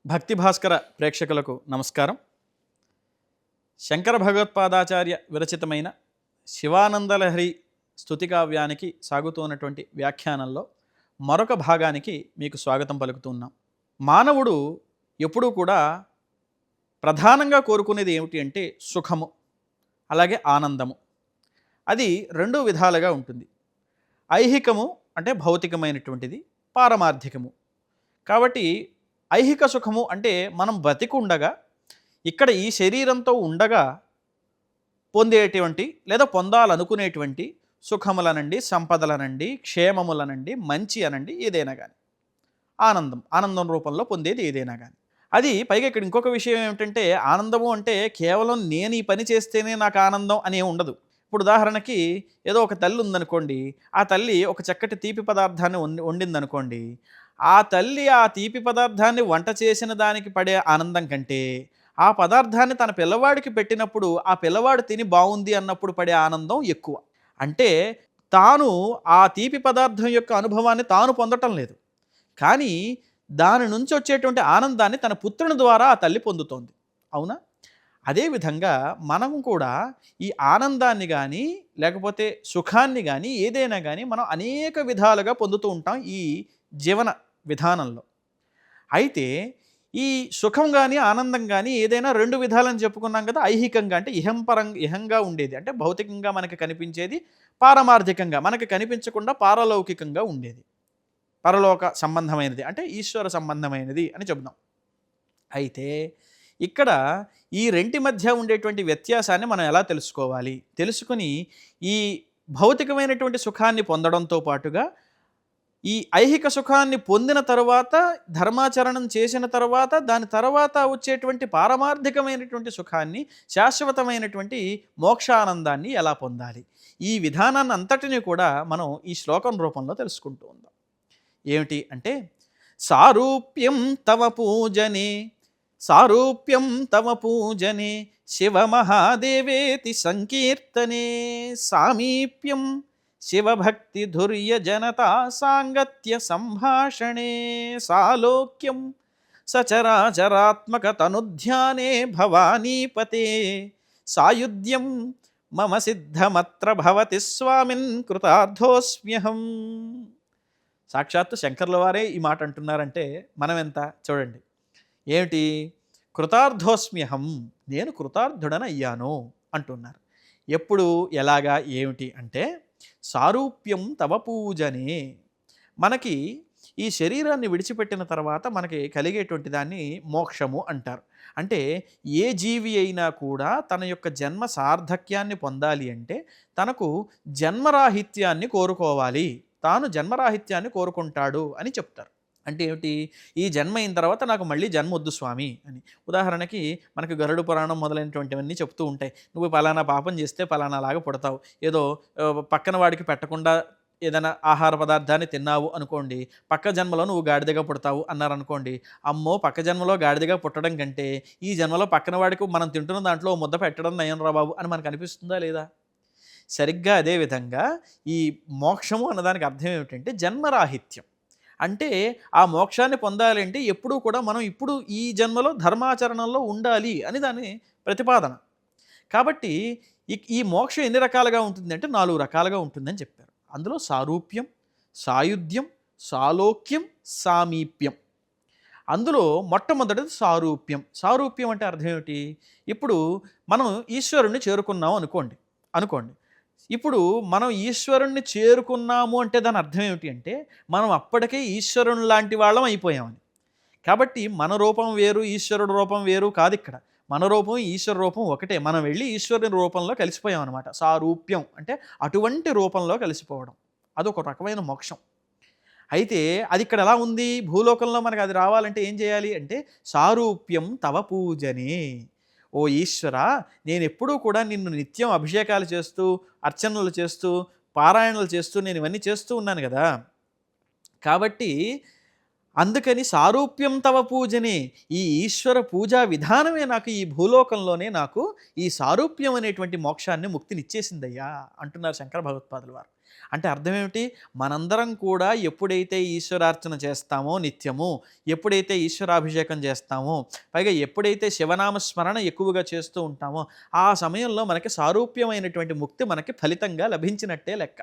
భక్తి భాస్కర ప్రేక్షకులకు నమస్కారం. శంకర భగవత్పాదాచార్య విరచితమైన శివానందలహరి స్తుతికావ్యానికి సాగుతున్నటువంటి వ్యాఖ్యానంలో మరొక భాగానికి మీకు స్వాగతం పలుకుతున్నాం. మానవుడు ఎప్పుడూ కూడా ప్రధానంగా కోరుకునేది ఏమిటి అంటే సుఖము, అలాగే ఆనందము. అది రెండు విధాలుగా ఉంటుంది. ఐహికము అంటే భౌతికమైనటువంటిది, పారమార్థికము. కాబట్టి ఐహిక సుఖము అంటే మనం బతికుండగా ఇక్కడ ఈ శరీరంతో ఉండగా పొందేటువంటి లేదా పొందాలనుకునేటువంటి సుఖములనండి, సంపదలనండి, క్షేమములనండి, మంచి అనండి, ఏదైనా కానీ ఆనందం రూపంలో పొందేది ఏదైనా కానీ. అది పైగా ఇక్కడ ఇంకొక విషయం ఏమిటంటే ఆనందము అంటే కేవలం నేను ఈ పని చేస్తేనే నాకు ఆనందం అనే ఉండదు. ఇప్పుడు ఉదాహరణకి ఏదో ఒక తల్లి ఉందనుకోండి, ఆ తల్లి ఒక చక్కటి తీపి పదార్థాన్ని వండిందనుకోండి, ఆ తల్లి ఆ తీపి పదార్థాన్ని వంట చేసిన దానికి పడే ఆనందం కంటే ఆ పదార్థాన్ని తన పిల్లవాడికి పెట్టినప్పుడు ఆ పిల్లవాడు తిని బాగుంది అన్నప్పుడు పడే ఆనందం ఎక్కువ. అంటే తాను ఆ తీపి పదార్థం యొక్క అనుభవాన్ని తాను పొందటం లేదు, కానీ దాని నుంచి వచ్చేటువంటి ఆనందాన్ని తన పుత్రుని ద్వారా ఆ తల్లి పొందుతోంది. అవునా? అదేవిధంగా మనం కూడా ఈ ఆనందాన్ని కానీ లేకపోతే సుఖాన్ని కానీ ఏదైనా కానీ మనం అనేక విధాలుగా పొందుతూ ఉంటాం ఈ జీవన విధానంలో. అయితే ఈ సుఖం కానీ ఆనందం కానీ ఏదైనా రెండు విధాలని చెప్పుకున్నాం కదా. ఐహికంగా అంటే ఇహంగా ఉండేది, అంటే భౌతికంగా మనకి కనిపించేది, పారమార్థికంగా మనకి కనిపించకుండా పారలౌకికంగా ఉండేది, పరలోక సంబంధమైనది అంటే ఈశ్వర సంబంధమైనది అని చెబుదాం. అయితే ఇక్కడ ఈ రెంటి మధ్య ఉండేటువంటి వ్యత్యాసాన్ని మనం ఎలా తెలుసుకోవాలి? తెలుసుకుని ఈ భౌతికమైనటువంటి సుఖాన్ని పొందడంతో పాటుగా ఈ ఐహిక సుఖాన్ని పొందిన తరువాత, ధర్మాచరణం చేసిన తర్వాత, దాని తర్వాత వచ్చేటువంటి పారమార్థికమైనటువంటి సుఖాన్ని, శాశ్వతమైనటువంటి మోక్షానందాన్ని ఎలా పొందాలి? ఈ విధానాన్ని అంతటినీ కూడా మనం ఈ శ్లోకం రూపంలో తెలుసుకుంటూ ఉందాం. ఏమిటి అంటే సారూప్యం తవ పూజనే శివమహాదేవేతి సంకీర్తనే సామీప్యం శివభక్తి ధుర్య జనతా సాంగత్య సంభాషణే సాలోక్యం సచరాచరాత్మక తనుధ్యానే భవానీపతే సాయుధ్యం మమ సిద్ధమత్ర భవతి స్వామిన్ కృతార్థోస్మ్యహం. సాక్షాత్తు శంకర్ల వారే ఈ మాట అంటున్నారంటే మనం ఎంత చూడండి. ఏమిటి? కృతార్థోస్మ్యహం, నేను కృతార్థుడనయ్యాను అంటున్నారు. ఎప్పుడు, ఎలాగా, ఏమిటి అంటే సారూప్యం తవ పూజనే. మనకి ఈ శరీరాన్ని విడిచిపెట్టిన తర్వాత మనకి కలిగేటువంటి దాన్ని మోక్షము అంటారు. అంటే ఏ జీవి అయినా కూడా తన యొక్క జన్మ సార్థక్యాన్ని పొందాలి అంటే తనకు జన్మరాహిత్యాన్ని కోరుకోవాలి, తాను జన్మరాహిత్యాన్ని కోరుకుంటాడు అని చెప్తారు. అంటే ఏమిటి? ఈ జన్మ అయిన తర్వాత నాకు మళ్ళీ జన్మ వద్దు స్వామి అని. ఉదాహరణకి మనకు గరుడ పురాణం మొదలైనటువంటివన్నీ చెప్తూ ఉంటాయి. నువ్వు పలానా పాపం చేస్తే పలానాలాగా పుడతావు, ఏదో పక్కన వాడికి పెట్టకుండా ఏదైనా ఆహార పదార్థాన్ని తిన్నావు అనుకోండి, పక్క జన్మలో నువ్వు గాడిదగా పుడతావు అన్నారనుకోండి. అమ్మో, పక్క జన్మలో గాడిదగా పుట్టడం కంటే ఈ జన్మలో పక్కన వాడికి మనం తింటున్న దాంట్లో ముద్ద పెట్టడం నయం రా బాబు అని మనకు అనిపిస్తుందా లేదా? సరిగ్గా అదేవిధంగా ఈ మోక్షము అన్నదానికి అర్థం ఏమిటంటే జన్మరాహిత్యం. అంటే ఆ మోక్షాన్ని పొందాలంటే ఎప్పుడూ కూడా మనం ఇప్పుడు ఈ జన్మలో ధర్మాచరణంలో ఉండాలి అని దాని ప్రతిపాదన. కాబట్టి ఈ మోక్షం ఎన్ని రకాలుగా ఉంటుంది అంటే 4 రకాలుగా ఉంటుందని చెప్పారు. అందులో సారూప్యం, సాయుధ్యం, సాలోక్యం, సామీప్యం. అందులో మొట్టమొదటిది సారూప్యం. సారూప్యం అంటే అర్థం ఏమిటి? ఇప్పుడు మనం ఈశ్వరుణ్ణి చేరుకున్నాం అనుకోండి. ఇప్పుడు మనం ఈశ్వరుణ్ణి చేరుకున్నాము అంటే దాని అర్థం ఏమిటి అంటే మనం అప్పటికే ఈశ్వరుని లాంటి వాళ్ళం అయిపోయామని. కాబట్టి మన రూపం వేరు, ఈశ్వరుడు రూపం వేరు కాదు. ఇక్కడ మన రూపం ఈశ్వర రూపం ఒకటే. మనం వెళ్ళి ఈశ్వరుని రూపంలో కలిసిపోయాం అనమాట. సారూప్యం అంటే అటువంటి రూపంలో కలిసిపోవడం, అదొక రకమైన మోక్షం. అయితే అది ఇక్కడ ఎలా ఉంది? భూలోకంలో మనకు అది రావాలంటే ఏం చేయాలి అంటే సారూప్యం తవ పూజనే. ఓ ఈశ్వర, నేను ఎప్పుడూ కూడా నిన్ను నిత్యం అభిషేకాలు చేస్తూ, అర్చనలు చేస్తూ, పారాయణలు చేస్తూ నేను ఇవన్నీ చేస్తూ ఉన్నాను కదా. కాబట్టి అందుకని సారూప్యం తవ పూజనే, ఈ ఈశ్వర పూజా విధానమే నాకు ఈ భూలోకంలోనే నాకు ఈ సారూప్యం అనేటువంటి మోక్షాన్ని, ముక్తినిచ్చేసిందయ్యా అంటున్నారు శంకర భగవత్పాదుల వారు. అంటే అర్థం ఏమిటి? మనందరం కూడా ఎప్పుడైతే ఈశ్వరార్చన చేస్తామో నిత్యము, ఎప్పుడైతే ఈశ్వరాభిషేకం చేస్తామో, పైగా ఎప్పుడైతే శివనామస్మరణ ఎక్కువగా చేస్తూ ఉంటామో, ఆ సమయంలో మనకి సారూప్యమైనటువంటి ముక్తి మనకి ఫలితంగా లభించినట్టే లెక్క.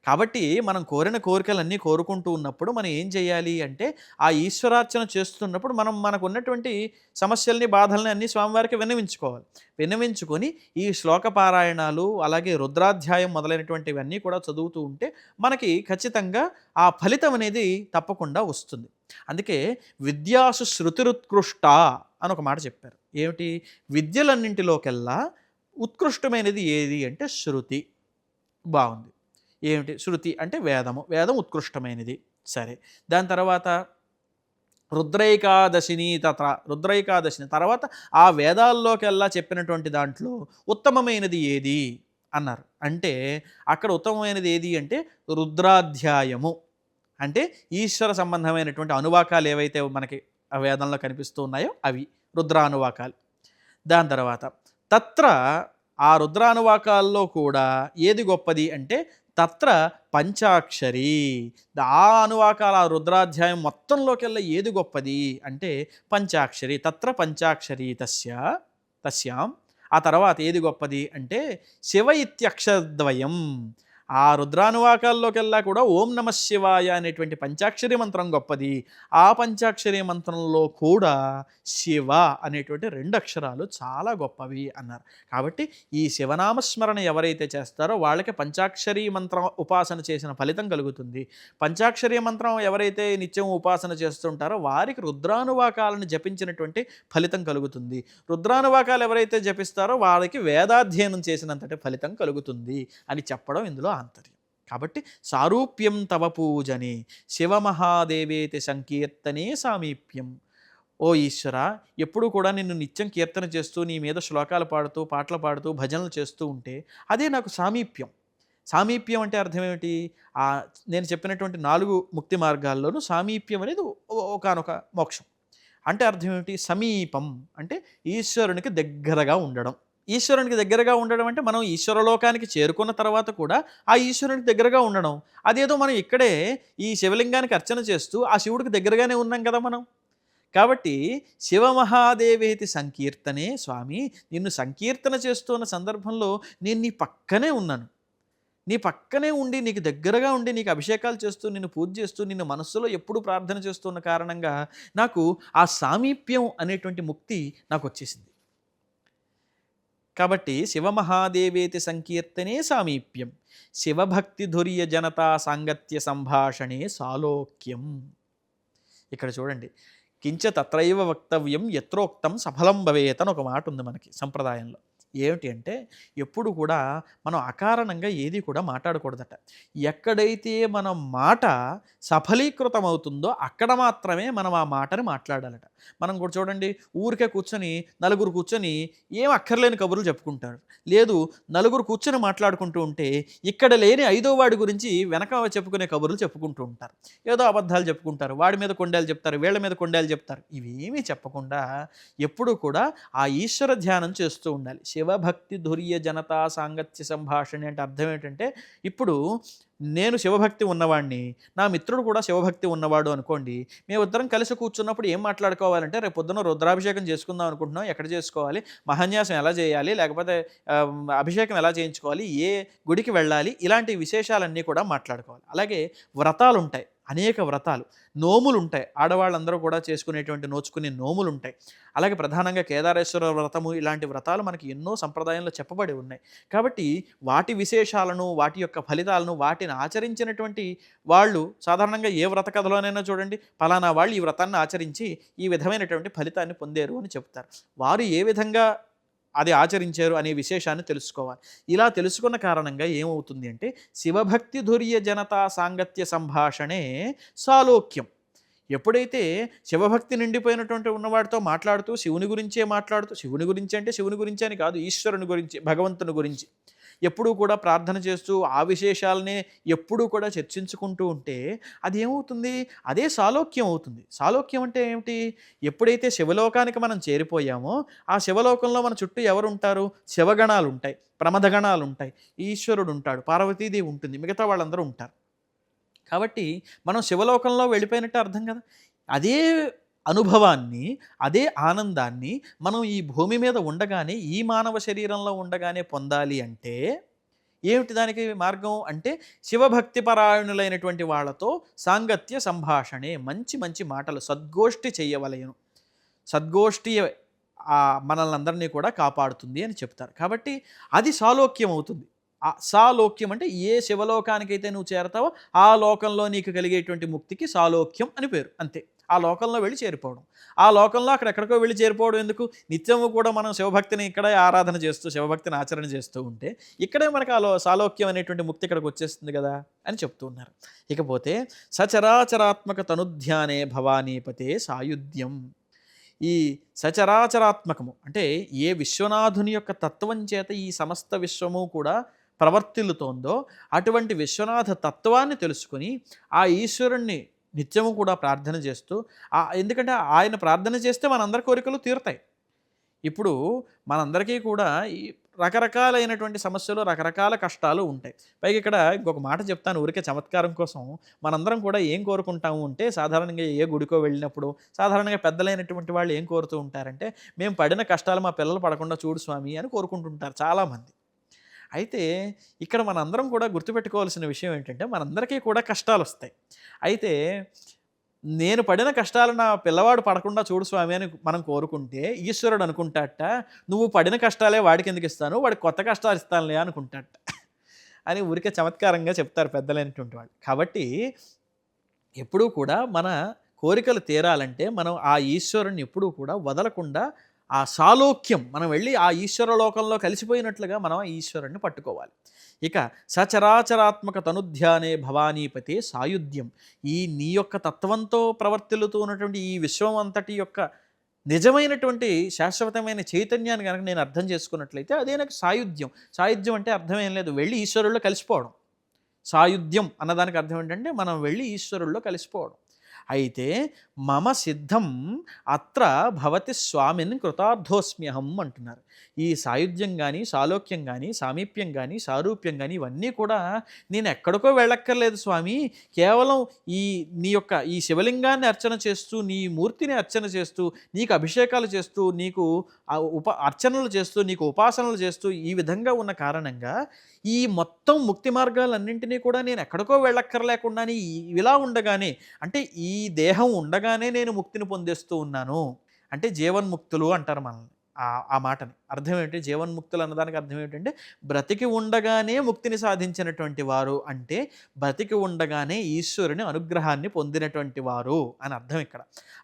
కాబట్టి మనం కోరిన కోరికలన్నీ కోరుకుంటూ ఉన్నప్పుడు మనం ఏం చేయాలి అంటే, ఆ ఈశ్వరార్చన చేస్తున్నప్పుడు మనం మనకున్నటువంటి సమస్యల్ని, బాధల్ని అన్నీ స్వామివారికి విన్నవించుకోవాలి. విన్నవించుకొని ఈ శ్లోక పారాయణాలు, అలాగే రుద్రాధ్యాయం మొదలైనటువంటివన్నీ కూడా చదువుతూ ఉంటే మనకి ఖచ్చితంగా ఆ ఫలితం అనేది తప్పకుండా వస్తుంది. అందుకే విద్యాసు శృతిరుత్కృష్ట అని ఒక మాట చెప్పారు. ఏమిటి? విద్యలన్నింటిలోకెల్లా ఉత్కృష్టమైనది ఏది అంటే శృతి. బావుంది. ఏమిటి? శృతి అంటే వేదము. వేదం ఉత్కృష్టమైనది. సరే. దాని తర్వాత రుద్రైకాదశిని రుద్రైకాదశిని తర్వాత ఆ వేదాల్లోకెల్లా చెప్పినటువంటి దాంట్లో ఉత్తమమైనది ఏది అన్నారు. అంటే అక్కడ ఉత్తమమైనది ఏది అంటే రుద్రాధ్యాయము. అంటే ఈశ్వర సంబంధమైనటువంటి అనువాకాలు ఏవైతే మనకి ఆ వేదంలో కనిపిస్తూ ఉన్నాయో అవి రుద్రానువాకాలు. దాని తర్వాత తత్ర ఆ రుద్రానువాకాల్లో కూడా ఏది గొప్పది అంటే తత్ర పంచాక్షరి. ఆ అనువాకాల ఆ రుద్రాధ్యాయం మొత్తంలోకెల్లా ఏది గొప్పది అంటే పంచాక్షరి. తత్ర పంచాక్షరి తస్యాం. ఆ తర్వాత ఏది గొప్పది అంటే శివ ఇత్యక్షరద్వయం. ఆ రుద్రానువాకాల్లోకెల్లా కూడా ఓం నమ శివాయ అనేటువంటి పంచాక్షరి మంత్రం గొప్పది. ఆ పంచాక్షరి మంత్రంలో కూడా శివ అనేటువంటి 2 అక్షరాలు చాలా గొప్పవి అన్నారు. కాబట్టి ఈ శివనామస్మరణ ఎవరైతే చేస్తారో వాళ్ళకి పంచాక్షరి మంత్రం ఉపాసన చేసిన ఫలితం కలుగుతుంది. పంచాక్షరి మంత్రం ఎవరైతే నిత్యం ఉపాసన చేస్తుంటారో వారికి రుద్రానువాకాలను జపించినటువంటి ఫలితం కలుగుతుంది. రుద్రానువాకాలు ఎవరైతే జపిస్తారో వారికి వేదాధ్యయనం చేసినంతటి ఫలితం కలుగుతుంది అని చెప్పడం ఇందులో ఆంతర్యం. కాబట్టి సారూప్యం తవ పూజనే శివమహాదేవేతి సంకీర్తనే సామీప్యం. ఓ ఈశ్వర, ఎప్పుడు కూడా నిన్ను నిత్యం కీర్తన చేస్తూ నీ మీద శ్లోకాలు పాడుతూ పాటలు పాడుతూ భజనలు చేస్తూ ఉంటే అదే నాకు సామీప్యం. సామీప్యం అంటే అర్థం ఏమిటి? నేను చెప్పినటువంటి 4 ముక్తి మార్గాల్లోనూ సామీప్యం అనేది ఒకానొక మోక్షం. అంటే అర్థం ఏమిటి? సమీపం అంటే ఈశ్వరునికి దగ్గరగా ఉండడం. ఈశ్వరునికి దగ్గరగా ఉండడం అంటే మనం ఈశ్వరలోకానికి చేరుకున్న తర్వాత కూడా ఆ ఈశ్వరునికి దగ్గరగా ఉండడం. అదేదో మనం ఇక్కడే ఈ శివలింగానికి అర్చన చేస్తూ ఆ శివుడికి దగ్గరగానే ఉన్నాం కదా మనం. కాబట్టి శివమహాదేవేతి సంకీర్తనే స్వామి, నిన్ను సంకీర్తన చేస్తున్న సందర్భంలో నేను నీ పక్కనే ఉన్నాను. నీ పక్కనే ఉండి నీకు దగ్గరగా ఉండి నీకు అభిషేకాలు చేస్తూ నిన్ను పూజ చేస్తూ నిన్ను మనస్సులో ఎప్పుడు ప్రార్థన చేస్తున్న కారణంగా నాకు ఆ సామీప్యం అనేటువంటి ముక్తి నాకు వచ్చేసింది. కాబట్టి శివమహాదేవేతి సంకీర్తనే సామీప్యం, శివభక్తి ధుర్య జనతా సాంగత్య సంభాషణే సాలోక్యం. ఇక్కడ చూడండి, కించ తత్రైవ వక్తవ్యం యత్రోక్తం సఫలం భవేత్ అని ఒక మాట ఉంది మనకి సంప్రదాయంలో. ఏమిటి అంటే ఎప్పుడు కూడా మనం అకారణంగా ఏది కూడా మాట్లాడకూడదట. ఎక్కడైతే మన మాట సఫలీకృతం అవుతుందో అక్కడ మాత్రమే మనం ఆ మాటని మాట్లాడాలట. మనం కూడా చూడండి, ఊరికే కూర్చొని నలుగురు కూర్చొని ఏం అక్కర్లేని కబుర్లు చెప్పుకుంటారు. లేదు, నలుగురు కూర్చొని మాట్లాడుకుంటూ ఉంటే ఇక్కడ లేని 5వ వాడి గురించి వెనక చెప్పుకునే కబుర్లు చెప్పుకుంటూ ఉంటారు. ఏదో అబద్ధాలు చెప్పుకుంటారు, వాడి మీద కొండేలు చెప్తారు, వీళ్ళ మీద కొండేలు చెప్తారు. ఇవేమీ చెప్పకుండా ఎప్పుడూ కూడా ఆ ఈశ్వర ధ్యానం చేస్తూ ఉండాలి. శివభక్తి ధుర్య జనతా సాంగత్య సంభాషణ అంటే అర్థం ఏంటంటే, ఇప్పుడు నేను శివభక్తి ఉన్నవాడిని, నా మిత్రుడు కూడా శివభక్తి ఉన్నవాడు అనుకోండి. మేమిద్దరం కలిసి కూర్చున్నప్పుడు ఏం మాట్లాడుకోవాలంటే, రేపు పొద్దున్న రుద్రాభిషేకం చేసుకుందాం అనుకుంటున్నాం, ఎక్కడ చేసుకోవాలి, మహాన్యాసం ఎలా చేయాలి, లేకపోతే అభిషేకం ఎలా చేయించుకోవాలి, ఏ గుడికి వెళ్ళాలి, ఇలాంటి విశేషాలన్నీ కూడా మాట్లాడుకోవాలి. అలాగే వ్రతాలు ఉంటాయి, అనేక వ్రతాలు, నోములు ఉంటాయి, ఆడవాళ్ళందరూ కూడా చేసుకునేటువంటి నోచుకునే నోములు ఉంటాయి. అలాగే ప్రధానంగా కేదారేశ్వర వ్రతము, ఇలాంటి వ్రతాలు మనకి ఎన్నో సంప్రదాయంలో చెప్పబడి ఉన్నాయి. కాబట్టి వాటి విశేషాలను, వాటి యొక్క ఫలితాలను, వాటిని ఆచరించినటువంటి వాళ్ళు సాధారణంగా ఏ వ్రత కథలోనైనా చూడండి, పలానా వాళ్ళు ఈ వ్రతాన్ని ఆచరించి ఈ విధమైనటువంటి ఫలితాన్ని పొందారు అని చెప్తారు. వారు ఏ విధంగా అది ఆచరించారు అనే విశేషాన్ని తెలుసుకోవాలి. ఇలా తెలుసుకున్న కారణంగా ఏమవుతుంది అంటే, శివభక్తి ధుర్య జనతా సాంగత్య సంభాషణే సాలోక్యం. ఎప్పుడైతే శివభక్తి నిండిపోయినటువంటి ఉన్నవాడితో మాట్లాడుతూ శివుని గురించే మాట్లాడుతూ, శివుని గురించి అంటే శివుని గురించి అని కాదు, ఈశ్వరుని గురించి, భగవంతుని గురించి, ఎప్పుడూ కూడా ప్రార్థన చేస్తూ ఆ విశేషాలనే ఎప్పుడూ కూడా చర్చించుకుంటూ ఉంటే అది ఏమవుతుంది? అదే సాలోక్యం అవుతుంది. సాలోక్యం అంటే ఏమిటి? ఎప్పుడైతే శివలోకానికి మనం చేరిపోయామో ఆ శివలోకంలో మన చుట్టూ ఎవరుంటారు? శివగణాలుంటాయి, ప్రమథగణాలుంటాయి, ఈశ్వరుడుంటాడు, పార్వతీదేవి ఉంటుంది, మిగతా వాళ్ళందరూ ఉంటారు. కాబట్టి మనం శివలోకంలో వెళ్ళిపోయినట్టు అర్థం కదా. అదే అనుభవాన్ని, అదే ఆనందాన్ని మనం ఈ భూమి మీద ఉండగానే, ఈ మానవ శరీరంలో ఉండగానే పొందాలి అంటే ఏమిటి దానికి మార్గం అంటే శివభక్తి పరాయణులైనటువంటి వాళ్ళతో సాంగత్య సంభాషణే, మంచి మంచి మాటలు, సద్గోష్ఠి చెయ్యవలెను. సద్గోష్ఠి మనల్ని అందరినీ కూడా కాపాడుతుంది అని చెప్తారు. కాబట్టి అది సాలోక్యం అవుతుంది. సాలోక్యం అంటే ఏ శివలోకానికైతే నువ్వు చేరతావో ఆ లోకంలో నీకు కలిగేటువంటి ముక్తికి సాలోక్యం అని పేరు, అంతే. ఆ లోకంలో వెళ్ళి చేరిపోవడం. ఆ లోకంలో అక్కడెక్కడికో వెళ్ళి చేరిపోవడం ఎందుకు? నిత్యము కూడా మనం శివభక్తిని ఇక్కడే ఆరాధన చేస్తూ, శివభక్తిని ఆచరణ చేస్తూ ఉంటే ఇక్కడే మనకు సాలోక్యం అనేటువంటి ముక్తి ఇక్కడికి వచ్చేస్తుంది కదా అని చెప్తూ ఉన్నారు. ఇకపోతే సచరాచరాత్మక తనుధ్యానే భవానీపతే సాయుధ్యం. ఈ సచరాచరాత్మకము అంటే ఏ విశ్వనాథుని యొక్క తత్వం చేత ఈ సమస్త విశ్వము కూడా ప్రవర్తిల్లుతోందో అటువంటి విశ్వనాథ తత్వాన్ని తెలుసుకుని ఆ ఈశ్వరుణ్ణి నిత్యము కూడా ప్రార్థన చేస్తూ, ఎందుకంటే ఆయన ప్రార్థన చేస్తే మనందరి కోరికలు తీరుతాయి. ఇప్పుడు మనందరికీ కూడా ఈ రకరకాలైనటువంటి సమస్యలు, రకరకాల కష్టాలు ఉంటాయి. పైగా ఇక్కడ ఇంకొక మాట చెప్తాను ఊరికే చమత్కారం కోసం. మనందరం కూడా ఏం కోరుకుంటాము అంటే సాధారణంగా ఏ గుడికో వెళ్ళినప్పుడు సాధారణంగా పెద్దలైనటువంటి వాళ్ళు ఏం కోరుతూ ఉంటారంటే, మేము పడిన కష్టాలు మా పిల్లలు పడకుండా చూడు స్వామి అని కోరుకుంటుంటారు చాలామంది. అయితే ఇక్కడ మనందరం కూడా గుర్తుపెట్టుకోవాల్సిన విషయం ఏంటంటే మనందరికీ కూడా కష్టాలు వస్తాయి. అయితే నేను పడిన కష్టాలు నా పిల్లవాడు పడకుండా చూడు స్వామి అని మనం కోరుకుంటే ఈశ్వరుడు అనుకుంటాట, నువ్వు పడిన కష్టాలే వాడికి ఎందుకు ఇస్తాను, వాడికి కొత్త కష్టాలు ఇస్తానులే అనుకుంటాట అని ఊరికే చమత్కారంగా చెప్తారు పెద్దలైనటువంటి వాళ్ళు. కాబట్టి ఎప్పుడూ కూడా మన కోరికలు తీరాలంటే మనం ఆ ఈశ్వరుని ఎప్పుడూ కూడా వదలకుండా ఆ సాలోక్యం మనం వెళ్ళి ఆ ఈశ్వర లోకంలో కలిసిపోయినట్లుగా మనం ఆ ఈశ్వరుణ్ణి పట్టుకోవాలి. ఇక సచరాచరాత్మక తనుధ్యానే భవానీపతే సాయుధ్యం. నీ యొక్క తత్వంతో ప్రవర్తిల్లుతూ ఉన్నటువంటి ఈ విశ్వం అంతటి యొక్క నిజమైనటువంటి శాశ్వతమైన చైతన్యాన్ని కనుక నేను అర్థం చేసుకున్నట్లయితే అదే నాకు సాయుధ్యం. సాయుధ్యం అంటే అర్థం ఏం లేదు, వెళ్ళి ఈశ్వరుల్లో కలిసిపోవడం. సాయుధ్యం అన్నదానికి అర్థం ఏంటంటే మనం వెళ్ళి ఈశ్వరుల్లో కలిసిపోవడం. అయితే మమ సిద్ధం అత్ర భవతి స్వామిన్ కృతార్థోస్మ్యహం అంటున్నారు. ఈ సాయుధ్యం కానీ, సాలోక్యం కానీ, సామీప్యం కానీ, సారూప్యం కానీ ఇవన్నీ కూడా నేను ఎక్కడికో వెళ్ళక్కర్లేదు స్వామి. కేవలం నీ యొక్క ఈ శివలింగాన్ని అర్చన చేస్తూ, నీ మూర్తిని అర్చన చేస్తూ, నీకు అభిషేకాలు చేస్తూ, నీకు అర్చనలు చేస్తూ, నీకు ఉపాసనలు చేస్తూ ఈ విధంగా ఉన్న కారణంగా ఈ మొత్తం ముక్తి మార్గాలన్నింటినీ కూడా నేను ఎక్కడికో వెళ్ళక్కర్లేకుండానే ఇలా ఉండగానే, అంటే ఈ దేహం ఉండగానే నేను ముక్తిని పొందేస్తూ ఉన్నాను. అంటే జీవన్ముక్తులు అంటారు మనల్ని. ఆ మాటని అర్థం ఏంటి? జీవన్ముక్తులు అన్నదానికి అర్థం ఏంటంటే బ్రతికి ఉండగానే ముక్తిని సాధించినటువంటి వారు, అంటే బ్రతికి ఉండగానే ఈశ్వరుని అనుగ్రహాన్ని పొందినటువంటి వారు అని అర్థం ఇక్కడ.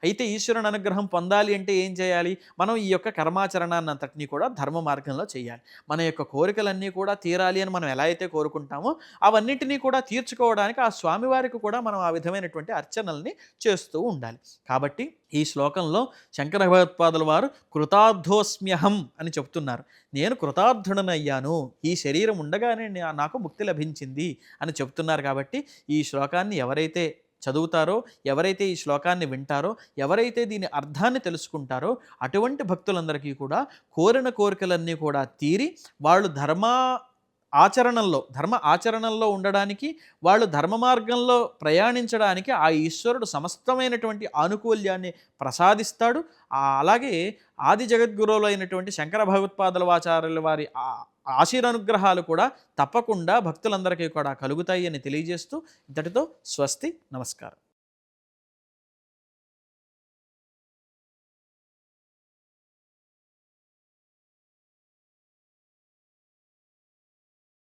అయితే ఈశ్వరుని అనుగ్రహం పొందాలి అంటే ఏం చేయాలి? మనం ఈ యొక్క కర్మాచరణాన్ని అంతటినీ కూడా ధర్మ మార్గంలో చేయాలి. మన యొక్క కోరికలన్నీ కూడా తీరాలి అని మనం ఎలా అయితే కోరుకుంటామో అవన్నింటినీ కూడా తీర్చుకోవడానికి ఆ స్వామివారికి కూడా మనం ఆ విధమైనటువంటి అర్చనల్ని చేస్తూ ఉండాలి. కాబట్టి ఈ శ్లోకంలో శంకర భగవత్పాదుల వారు కృతార్థోస్మ్యహం అని చెప్తున్నారు. నేను కృతార్థుడనయ్యాను, ఈ శరీరం ఉండగానే నాకు ముక్తి లభించింది అని చెప్తున్నారు. కాబట్టి ఈ శ్లోకాన్ని ఎవరైతే చదువుతారో, ఎవరైతే ఈ శ్లోకాన్ని వింటారో, ఎవరైతే దీని అర్థాన్ని తెలుసుకుంటారో అటువంటి భక్తులందరికీ కూడా కోరిన కోరికలన్నీ కూడా తీరి వాళ్ళు ధర్మ ఆచరణల్లో ఉండడానికి, వాళ్ళు ధర్మ మార్గంలో ప్రయాణించడానికి ఆ ఈశ్వరుడు సమస్తమైనటువంటి ఆనుకూల్యాన్ని ప్రసాదిస్తాడు. అలాగే ఆది జగద్గురువులు అయినటువంటి శంకర భగవత్పాదుల వాచార్యుల వారి ఆశీర్వానుగ్రహాలు కూడా తప్పకుండా భక్తులందరికీ కూడా కలుగుతాయి అని తెలియజేస్తూ ఇంతటితో స్వస్తి, నమస్కారం.